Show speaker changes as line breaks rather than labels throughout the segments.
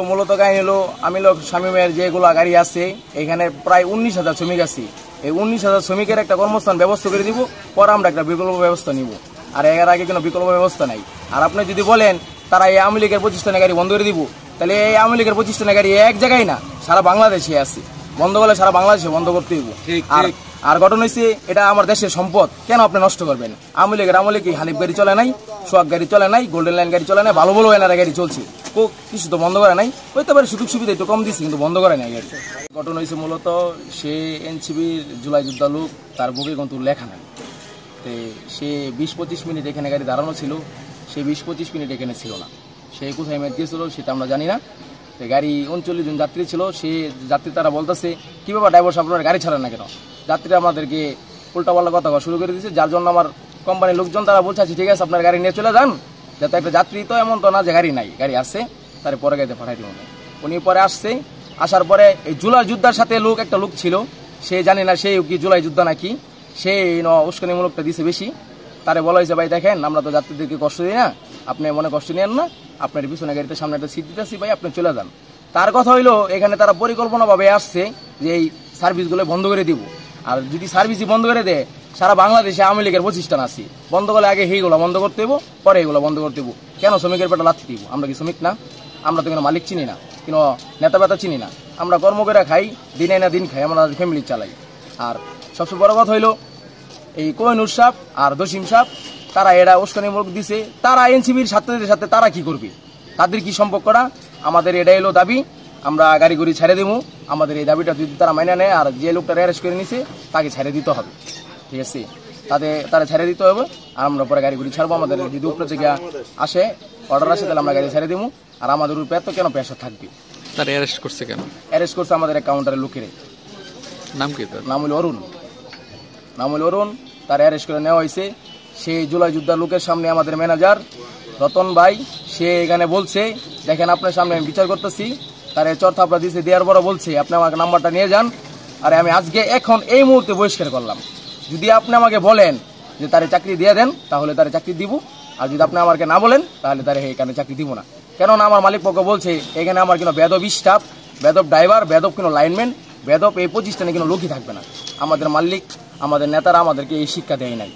মূলত কাহিনী হলো আমি শামীমের যেগুলো গাড়ি আছে এখানে প্রায় 19,000 শ্রমিক আছে। এই 19,000 শ্রমিকের একটা কর্মস্থান ব্যবস্থা করে দিব, পরে আমরা একটা বিকল্প ব্যবস্থা নিব। আর এর আগে কোনো বিকল্প ব্যবস্থা নাই। আর আপনি যদি বলেন তারা এই আওয়ামী লীগের প্রতিষ্ঠানে গাড়ি বন্ধ করে দিব, তাহলে এই আওয়ামী লীগের প্রতিষ্ঠানে গাড়ি এক জায়গায় না, সারা বাংলাদেশে আছে। বন্ধ করলে সারা বাংলাদেশে বন্ধ করতে দিব। আর ঘটনা হয়েছে এটা আমার দেশের সম্পদ, কেন আপনি নষ্ট করবেন? আওয়ামী লীগের আমলে কি হানিফ গাড়ি চলে নাই, সোহাগ গাড়ি চলে নাই, গোল্ডেন লাইন গাড়ি চলে নাই, ভালো ভালো এনারা গাড়ি চলছে, কিছু তো বন্ধ করে নাই। হইতে পারে সুযোগ সুবিধা একটু কম দিচ্ছে, কিন্তু বন্ধ করে নাই গাড়ি। ঘটনা হয়েছে মূলত সে এনসিবির জুলাই যোদ্ধা লোক, তার বুকে কিন্তু লেখা নাই। সে 20-25 মিনিট এখানে গাড়ি দাঁড়ানো ছিল, সে 20-25 মিনিট এখানে ছিল না। সে কোথায় মেট গিয়েছিল সেটা আমরা জানি না। গাড়ি 39 জন যাত্রী ছিল, সে যাত্রী তারা বলতেছে কি ব্যাপার ড্রাইভার সাহেব আপনারা গাড়ি ছাড়েন না কেন? যাত্রীরা আমাদেরকে উল্টাপাল্টা কথা শুরু করে দিয়েছে, যার জন্য আমার কোম্পানির লোকজন তারা বলছে ঠিক আছে আপনার গাড়ি নিয়ে চলে যান, যাতে একটা যাত্রী তো এমন তো না যে গাড়ি নাই, গাড়ি আছে, তার পরে গাড়িতে পাঠাই দিব। উনি পরে আসছে, আসার পরে এই জুলাই যোদ্ধার সাথে একটা লোক ছিল, সে জানি না সে কি জুলাই যোদ্ধা নাকি, সে উস্কানিমূলকটা দিছে বেশি। তারে বলা হয়েছে ভাই দেখেন আমরা তো যাত্রীদেরকে কষ্ট দিই না, আপনি মনে কষ্ট নিয়েন না, আপনার পিছনে গাড়িতে সামনে একটা সিট দিতেছি ভাই, আপনি চলে যান। তার কথা হইলো এখানে তারা পরিকল্পনাভাবে আসছে যে এই সার্ভিসগুলো বন্ধ করে দিব। আর যদি সার্ভিসই বন্ধ করে দেয়, সারা বাংলাদেশে আওয়ামী লীগের প্রতিষ্ঠান আছে, বন্ধ করলে আগে এইগুলো বন্ধ করতে হবো, পরে এগুলো বন্ধ করতে হবো। কেন শ্রমিকের পেটে লাথি দিব? আমরা কি শ্রমিক না? আমরা তো কোনো মালিক চিনি না, কোনো নেতা বেতা চিনি না। আমরা কর্ম করে খাই, দিনে না দিন খাই, আমরা ফ্যামিলি চালাই। আর সবচেয়ে বড় কথা হইলো এই কোহিনুর সাহেব আর দসিম সাহেব, তারা এরা উস্কানিমূলক দিছে। তারা এনসিবির ছাত্রদের সাথে তারা কি করবে, তাদের কি সম্পর্কটা? আমাদের এটা এলো দাবি, আমরা গাড়ি গুড়ি ছেড়ে দেবো। আমাদের এই দাবিটা যদি তারা মাইনে নেয়, আর যে লোকটা অ্যারেস্ট করে নিছে তাকে ছেড়ে দিতে হবে, ঠিক আছে? তারা ছেড়ে দিতে হবে, আর আমরা পরে গাড়ি গুড়ি ছাড়বো। আমাদের যদি উপরে থেকে আসে অর্ডার আসে, তাহলে আমরা গাড়ি ছেড়ে দেবো। আর আমাদের উপরে এত কেন প্রেশার থাকবে?
তারা অ্যারেস্ট করছে কেন?
অ্যারেস্ট করছে আমাদের এক কাউন্টারের লোকের।
নাম কি তার?
নাম হলো অরুণ। তার অ্যারেস্ট করে নেওয়া হয়েছে। সেই জুলাই যোদ্ধার লোকের সামনে আমাদের ম্যানেজার রতন ভাই, সে এখানে বলছে দেখেন আপনার সামনে আমি বিচার করতেছি। তার চরথাপড়া দিয়েছে, দেওয়ার পরে বলছে আপনি আমাকে নাম্বারটা নিয়ে যান। আর আমি আজকে এখন এই মুহূর্তে বহিষ্কার করলাম। যদি আপনি আমাকে বলেন যে তারে চাকরি দিয়ে দেন, তাহলে তারে চাকরি দিব। আর যদি আপনি আমাকে না বলেন, তাহলে তারে এখানে চাকরি দিব না। কেননা আমার মালিক পক্ষ বলছে এখানে আমার কোনো বেদব স্টাফ, বেদব ড্রাইভার, বেদব কোনো লাইনম্যান, বেদব এই প্রতিষ্ঠানে কোনো লোকই থাকবে না। আমাদের মালিক, আমাদের নেতারা আমাদেরকে এই শিক্ষা দেয় নাই।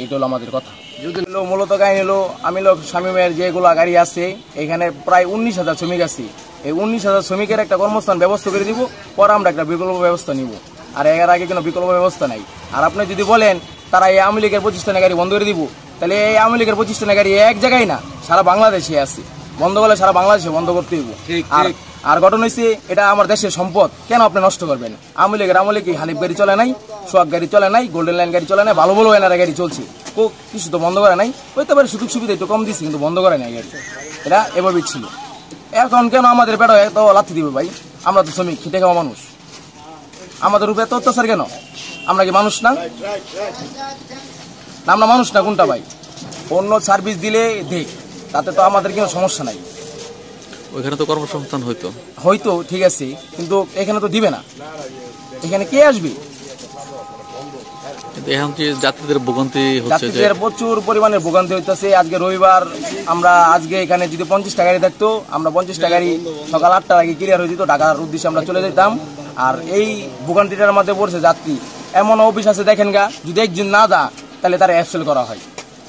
এটা হলো আমাদের কথা। যদি মূলত কাহিনী হলো আমি শামীমের যেগুলো গাড়ি আছে এখানে প্রায় 19,000 শ্রমিক আছে। এই 19,000 শ্রমিকের একটা কর্মস্থান ব্যবস্থা করে দিব, পরে আমরা একটা বিকল্প ব্যবস্থা নিব। আর এর আগে কোনো বিকল্প ব্যবস্থা নাই। আর আপনি যদি বলেন তারা এই আওয়ামী লীগের প্রতিষ্ঠানে গাড়ি বন্ধ করে দিব, তাহলে এই আওয়ামী লীগের প্রতিষ্ঠানে গাড়ি এক জায়গায় না, সারা বাংলাদেশে আছে। বন্ধ করলে সারা বাংলাদেশে বন্ধ করতে দিব। আর ঘটনা হয়েছে এটা আমার দেশের সম্পদ, কেন আপনি নষ্ট করবেন? আওয়ামী লীগের আমলে কি হানিফ গাড়ি চলে নাই, সোহাগ গাড়ি চলে নাই, গোল্ডেন লাইন গাড়ি চলে নাই, ভালো ভালো এনারা গাড়ি চলছে, কিছু তো বন্ধ করে নাই। হইতে পারে সুযোগ সুবিধা একটু কম দিচ্ছে, কিন্তু বন্ধ করে নাই গাড়ি। এটা এভাবেই ছিল। এখন কেন আমাদের পেটে এত লাথি দিবে ভাই? আমরা তো শ্রমিক, খেটে খাওয়া মানুষ, আমাদের উপরে এত অত্যাচার কেন? আমরা কি মানুষ না? আমরা মানুষ না কোনটা ভাই? অন্য সার্ভিস দিলে দেখ, তাতে তো আমাদের কোনো সমস্যা নাই।
ওইখানে তো কর্মসংস্থান হয়তো
ঠিক আছে, কিন্তু এখানে তো দিবে না। এখানে কে আসবে?
এখন কি যাত্রীদের ভোগান্তি হচ্ছে?
প্রচুর পরিমাণে ভোগান্তি হইতেছে। আজকে রবিবার, আমরা আজকে এখানে যদি 50টা গাড়ি থাকতো, আমরা 50টা গাড়ি সকাল 8টার আগে ক্লিয়ার হয়ে যেত, ঢাকার উদ্দেশ্যে আমরা চলে যেতাম। আর এই ভোগান্তিটার মধ্যে পড়ছে যাত্রী। এমন অফিস আছে দেখেন গা, যদি একজন না যা তাহলে তার অ্যাবসেল করা হয়,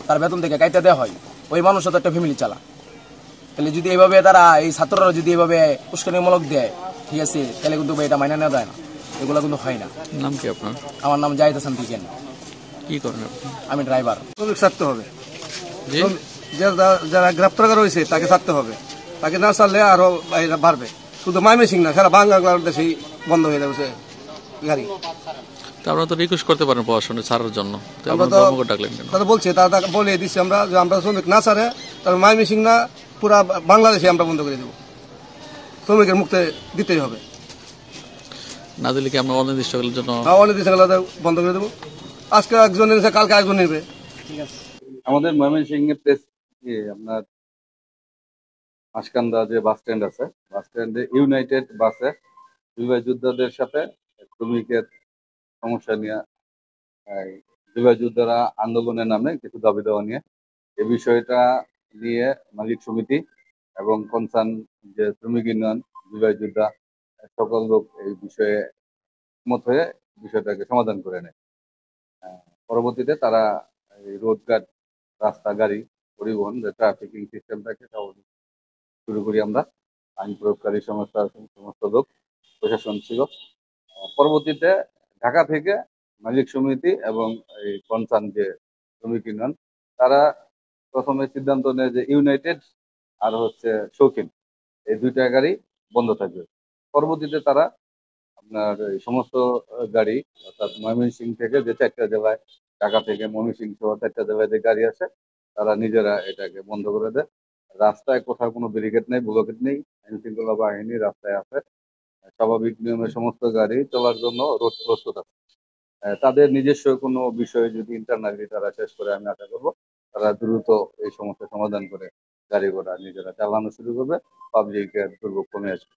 তার বেতন থেকে কাইটা দেওয়া হয়। ওই মানুষও তো একটা ফ্যামিলি চালা। তাহলে যদি এইভাবে তারা এই ছাত্ররা যদি এইভাবে উস্কানিমূলক দেয়, ঠিক আছে, তাহলে কিন্তু এটা মাইনা নেওয়া যায় না, এগুলো কিন্তু হয় না।
নাম কি আপনার?
আমার নাম জাহিদ হাসান টিকেন।
কি করেন আপনি?
আমি ড্রাইভার।
ছাড়তে হবে, যারা গ্রেপ্তার করা হয়েছে তাকে ছাড়তে হবে। তাকে না ছাড়লে আরো বাড়বে। শুধু ময়মনসিংহ না, সারা বাংলাদেশেই বন্ধ হয়ে যাবে গাড়ি।
আপনারা তো রিকোয়েস্ট করতে পারেন প্রশাসনে ছাড়ার জন্য,
তারা বলছে, তারা বলে দিচ্ছি আমরা যে আমরা শ্রমিক না ছাড়ে তাহলে ময়মনসিংহ না পুরা বাংলাদেশে আমরা বন্ধ করে দেবো। শ্রমিকের মুক্তি দিতেই হবে,
না দিলে কি আমরা অনির্দিষ্টকালের জন্য
বন্ধ করে দেবো। আজকে একজন নিয়েছে, কালকে একজন নেবে।
আমাদের ময়মনসিংহে প্লেস আপনার আশকান্দা যে বাস স্ট্যান্ড আছে, বাস স্ট্যান্ডে ইউনাইটেড বাসে জুলাই যোদ্ধাদের সাথে শ্রমিকের সমস্যা নিয়ে জুলাই যোদ্ধারা আন্দোলনের নামে কিছু দাবি দেওয়া নিয়ে এই বিষয়টা নিয়ে মালিক সমিতি এবং কনসার্ন যে শ্রমিক ইউনিয়ন, বিভাগ যোদ্ধা সকল লোক এই বিষয়ে মত হয়ে বিষয়টাকে সমাধান করে নেয়। পরবর্তীতে তারা এই রোড গার্ড, রাস্তা, গাড়ি, পরিবহন, যে ট্রাফিকিং সিস্টেমটাকে স্বাভাবিক শুরু করি আমরা। আইন প্রয়োগকারী সংস্থা সমস্ত লোক, প্রশাসন ছিল। পরবর্তীতে ঢাকা থেকে মালিক সমিতি এবং এই কনসার্ন যে শ্রমিক ইউনিয়ন, তারা প্রথমে সিদ্ধান্ত নেয় যে ইউনাইটেড আর হচ্ছে শৌখিন, এই দুইটা গাড়ি বন্ধ থাকবে। পরবর্তীতে তারা আপনার এই সমস্ত গাড়ি, অর্থাৎ ময়মনসিংহ থেকে যে 4টা জেলায়, ঢাকা থেকে ময়মনসিংহ সহ 4টা জেলায় যে গাড়ি আছে, তারা নিজেরা এটাকে বন্ধ করে দেয়। রাস্তায় কোথাও কোনো ব্যারিকেড নেই, ব্লকেট নেই, আইন শৃঙ্খলা বাহিনী রাস্তায় আছে। স্বাভাবিক নিয়মে সমস্ত গাড়ি চলার জন্য রোড প্রস্তুত আছে। তাদের নিজস্ব কোনো বিষয় যদি ইন্টারনালি তারা শেষ করে, আমি আশা করবো তারা দ্রুত এই সমস্যা সমাধান করে গাড়ি ঘোড়া নিজেরা চালানো শুরু করবে, পাবলিকের দুর্ভোগ কমে আসবে।